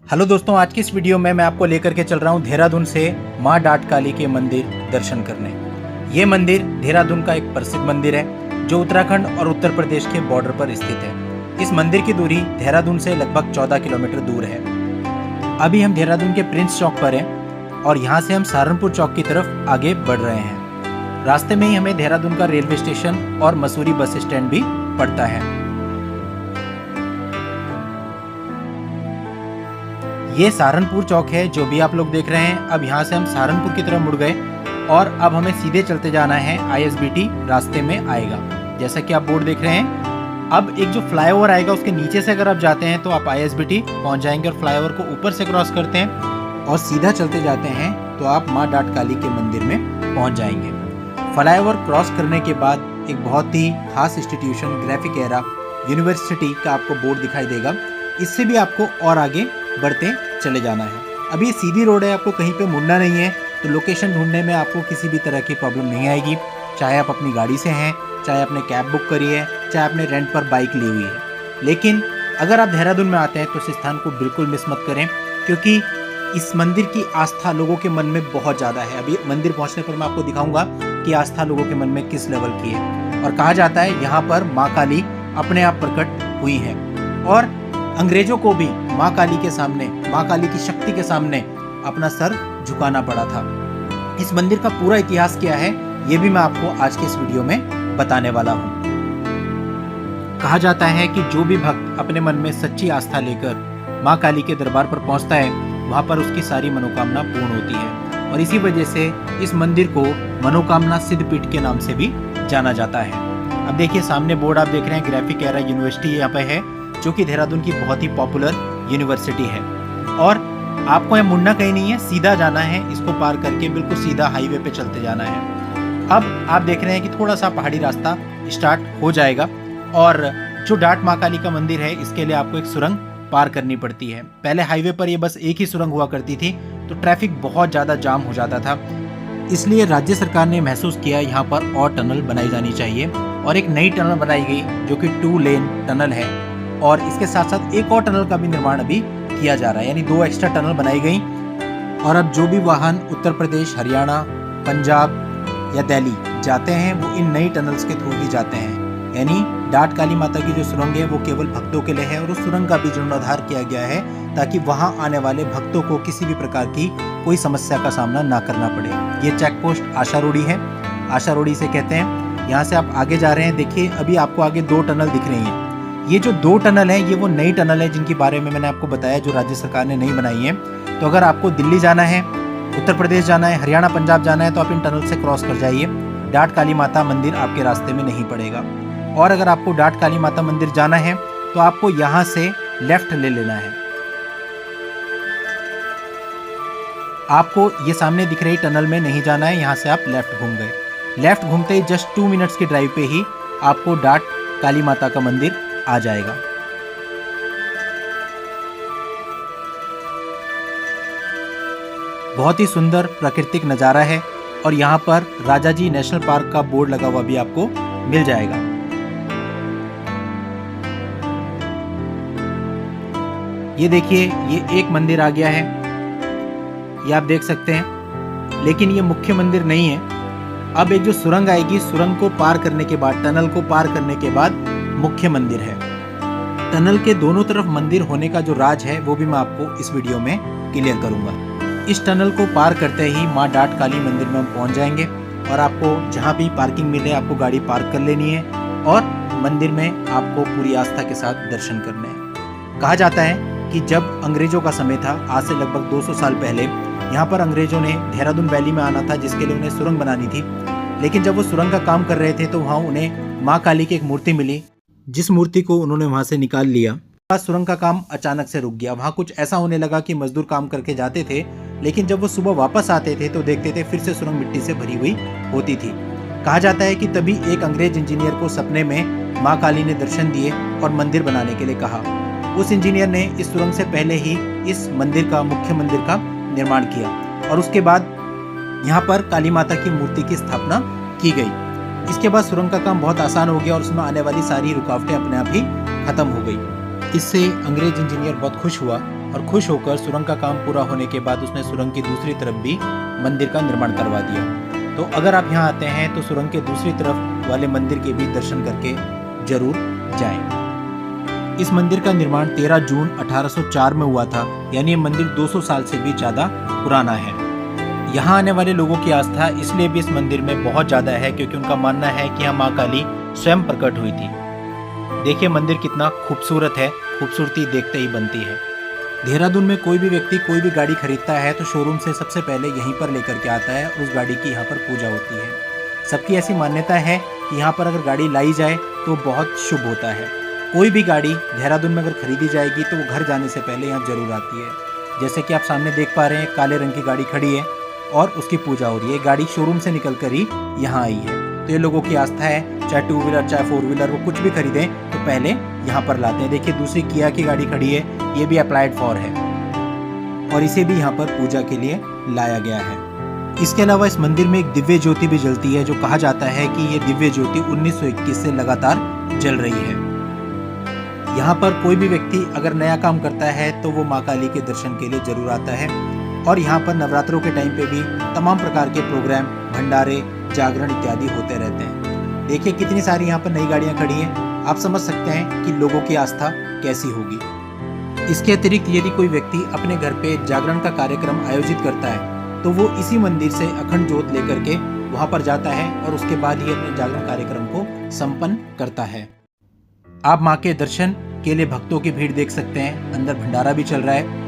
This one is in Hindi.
हेलो दोस्तों, आज की इस वीडियो में मैं आपको लेकर के चल रहा हूँ देहरादून से माँ डाट काली के मंदिर दर्शन करने। ये मंदिर देहरादून का एक प्रसिद्ध मंदिर है जो उत्तराखंड और उत्तर प्रदेश के बॉर्डर पर स्थित है। इस मंदिर की दूरी देहरादून से लगभग 14 किलोमीटर दूर है। अभी हम देहरादून के प्रिंस चौक पर हैं और यहाँ से हम सहारनपुर चौक की तरफ आगे बढ़ रहे हैं। रास्ते में ही हमें देहरादून का रेलवे स्टेशन और मसूरी बस स्टैंड भी पड़ता है। ये सहारनपुर चौक है जो भी आप लोग देख रहे हैं। अब यहाँ से हम सहारनपुर की तरफ मुड़ गए और अब हमें सीधे चलते जाना है। ISBT रास्ते में आएगा, जैसा कि आप बोर्ड देख रहे हैं। अब एक जो फ्लाईओवर आएगा उसके नीचे से अगर आप जाते हैं तो आप ISBT पहुँच जाएंगे और फ्लाईओवर को ऊपर से क्रॉस करते हैं और सीधा चलते जाते हैं तो आप माँ डाट काली के मंदिर में पहुँच जाएंगे। फ्लाईओवर क्रॉस करने के बाद एक बहुत ही खास इंस्टीट्यूशन ग्राफिक यूनिवर्सिटी का आपको बोर्ड दिखाई देगा। इससे भी आपको और आगे बढ़ते चले जाना है। अभी ये सीधी रोड है, आपको कहीं पे मुड़ना नहीं है, तो लोकेशन ढूंढने में आपको किसी भी तरह की प्रॉब्लम नहीं आएगी। चाहे आप अपनी गाड़ी से हैं, चाहे आपने कैब बुक करी है, चाहे आपने रेंट पर बाइक ली हुई है। लेकिन अगर आप देहरादून में आते हैं तो इस स्थान को बिल्कुल मिस मत करें, क्योंकि इस मंदिर की आस्था लोगों के मन में बहुत ज़्यादा है। अभी मंदिर पहुँचने पर मैं आपको दिखाऊंगा कि आस्था लोगों के मन में किस लेवल की है। और कहा जाता है यहाँ पर माँ काली अपने आप प्रकट हुई है और अंग्रेजों को भी माँ काली के सामने, माँ काली की शक्ति के सामने अपना सर झुकाना पड़ा था। इस मंदिर का पूरा इतिहास क्या है ये भी मैं आपको आज के इस वीडियो में बताने वाला हूँ। कहा जाता है कि जो भी भक्त अपने मन में सच्ची आस्था लेकर माँ काली के दरबार पर पहुँचता है वहाँ पर उसकी सारी मनोकामना पूर्ण होती है और इसी वजह से इस मंदिर को मनोकामना सिद्धपीठ के नाम से भी जाना जाता है। अब देखिए सामने बोर्ड आप देख रहे हैं, ग्राफिक यूनिवर्सिटी यहाँ पे है, जो कि देहरादून की बहुत ही पॉपुलर यूनिवर्सिटी है। और आपको यहाँ मुड़ना कहीं नहीं है, सीधा जाना है, इसको पार करके बिल्कुल सीधा हाईवे पे चलते जाना है। अब आप देख रहे हैं कि थोड़ा सा पहाड़ी रास्ता स्टार्ट हो जाएगा और जो डाट माँ काली का मंदिर है इसके लिए आपको एक सुरंग पार करनी पड़ती है। पहले हाईवे पर ये बस एक ही सुरंग हुआ करती थी तो ट्रैफिक बहुत ज़्यादा जाम हो जाता था, इसलिए राज्य सरकार ने महसूस किया यहाँ पर और टनल बनाई जानी चाहिए और एक नई टनल बनाई गई जो कि 2 लेन टनल है। और इसके साथ साथ एक और टनल का भी निर्माण अभी किया जा रहा है, यानी 2 एक्स्ट्रा टनल बनाई गई। और अब जो भी वाहन उत्तर प्रदेश, हरियाणा, पंजाब या दिल्ली जाते हैं वो इन नई टनल्स के थ्रू ही जाते हैं। यानी डाट काली माता की जो सुरंग है वो केवल भक्तों के लिए है और उस सुरंग का भी जीर्णोद्धार किया गया है ताकि वहां आने वाले भक्तों को किसी भी प्रकार की कोई समस्या का सामना ना करना पड़े। ये चेक पोस्ट आशारोड़ी है, आशारोड़ी से कहते हैं। यहाँ से आप आगे जा रहे हैं, देखिए अभी आपको आगे 2 टनल दिख रही हैं। ये जो 2 टनल है ये वो नई टनल है जिनके बारे में मैंने आपको बताया, जो राज्य सरकार ने नई बनाई है। तो अगर आपको दिल्ली जाना है, उत्तर प्रदेश जाना है, हरियाणा, पंजाब जाना है तो आप इन टनल से क्रॉस कर जाइए। डाट काली माता मंदिर आपके रास्ते में नहीं पड़ेगा। और अगर आपको डाट काली माता मंदिर जाना है तो आपको यहाँ से लेफ्ट ले लेना है। आपको ये सामने दिख रही टनल में नहीं जाना है, यहाँ से आप लेफ्ट घूम गए। लेफ्ट घूमते ही जस्ट 2 मिनट्स की ड्राइव पे ही आपको डाट काली माता का मंदिर आ जाएगा। बहुत ही सुंदर प्राकृतिक नज़ारा है और यहाँ पर राजाजी नेशनल पार्क का बोर्ड लगा हुआ भी आपको मिल जाएगा। ये देखिए ये एक मंदिर आ गया है, ये आप देख सकते हैं, लेकिन ये मुख्य मंदिर नहीं है। अब एक जो सुरंग आएगी, सुरंग को पार करने के बाद, टनल को पार करने के बाद मुख्य मंदिर है। टनल के दोनों तरफ मंदिर होने का जो राज है वो भी मैं आपको इस वीडियो में क्लियर करूंगा। इस टनल को पार करते ही माँ डाट काली मंदिर में हम पहुंच जाएंगे और आपको जहां भी पार्किंग मिले आपको गाड़ी पार्क कर लेनी है और मंदिर में आपको पूरी आस्था के साथ दर्शन करने हैं। कहा जाता है कि जब अंग्रेजों का समय था, आज से लगभग 200 साल पहले, यहाँ पर अंग्रेजों ने देहरादून वैली में आना था जिसके लिए उन्हें सुरंग बनानी थी। लेकिन जब वो सुरंग का काम कर रहे थे तो वहाँ उन्हें माँ काली की एक मूर्ति मिली, जिस मूर्ति को उन्होंने वहाँ से निकाल लिया। सुरंग का काम अचानक से रुक गया। वहाँ कुछ ऐसा होने लगा कि मजदूर काम करके जाते थे, लेकिन जब वो सुबह वापस आते थे तो देखते थे फिर से सुरंग मिट्टी से भरी हुई होती थी। कहा जाता है कि तभी एक अंग्रेज इंजीनियर को सपने में माँ काली ने दर्शन दिए और मंदिर बनाने के लिए कहा। उस इंजीनियर ने इस सुरंग से पहले ही इस मंदिर का, मुख्य मंदिर का निर्माण किया और उसके बाद यहाँ पर काली माता की मूर्ति की स्थापना की गई। इसके बाद सुरंग का काम बहुत आसान हो गया और उसमें आने वाली सारी रुकावटें अपने आप ही खत्म हो गई। इससे अंग्रेज इंजीनियर बहुत खुश हुआ और खुश होकर सुरंग का काम पूरा होने के बाद उसने सुरंग की दूसरी तरफ भी मंदिर का निर्माण करवा दिया। तो अगर आप यहाँ आते हैं तो सुरंग के दूसरी तरफ वाले मंदिर के भी दर्शन करके जरूर जाएं। इस मंदिर का निर्माण 13 जून 1804 में हुआ था, यानी ये मंदिर 200 साल से भी ज़्यादा पुराना है। यहाँ आने वाले लोगों की आस्था इसलिए भी इस मंदिर में बहुत ज़्यादा है क्योंकि उनका मानना है कि यहाँ माँ काली स्वयं प्रकट हुई थी। देखिए मंदिर कितना खूबसूरत है, खूबसूरती देखते ही बनती है। देहरादून में कोई भी व्यक्ति कोई भी गाड़ी खरीदता है तो शोरूम से सबसे पहले यहीं पर लेकर के आता है और उस गाड़ी की यहाँ पर पूजा होती है। सबकी ऐसी मान्यता है कि यहाँ पर अगर गाड़ी लाई जाए तो बहुत शुभ होता है। कोई भी गाड़ी देहरादून में अगर खरीदी जाएगी तो वो घर जाने से पहले यहाँ जरूर आती है। जैसे कि आप सामने देख पा रहे हैं, काले रंग की गाड़ी खड़ी है और उसकी पूजा हो रही है। गाड़ी शोरूम से निकल कर ही यहाँ आई है। तो ये लोगों की आस्था है, चाहे 2 व्हीलर चाहे 4 व्हीलर, वो कुछ भी खरीदें तो पहले यहाँ पर लाते हैं। देखिए दूसरी किया की गाड़ी खड़ी है, ये भी अप्लाइड फॉर है और इसे भी यहाँ पर पूजा के लिए लाया गया है। इसके अलावा इस मंदिर में एक दिव्य ज्योति भी जलती है, जो कहा जाता है कि ये दिव्य ज्योति 1921 से लगातार जल रही है। यहाँ पर कोई भी व्यक्ति अगर नया काम करता है तो वो माँ काली के दर्शन के लिए जरूर आता है। और यहाँ पर नवरात्रों के टाइम पे भी तमाम प्रकार के प्रोग्राम, भंडारे, जागरण इत्यादि होते रहते हैं। देखिए कितनी सारी यहाँ पर नई गाड़ियाँ खड़ी हैं। आप समझ सकते हैं कि लोगों की आस्था कैसी होगी। इसके अतिरिक्त यदि कोई व्यक्ति अपने घर पे जागरण का कार्यक्रम आयोजित करता है तो वो इसी मंदिर से अखंड जोत लेकर के वहाँ पर जाता है और उसके बाद ही अपने जागरण कार्यक्रम को संपन्न करता है। आप माँ के दर्शन के लिए भक्तों की भीड़ देख सकते हैं। अंदर भंडारा भी चल रहा है।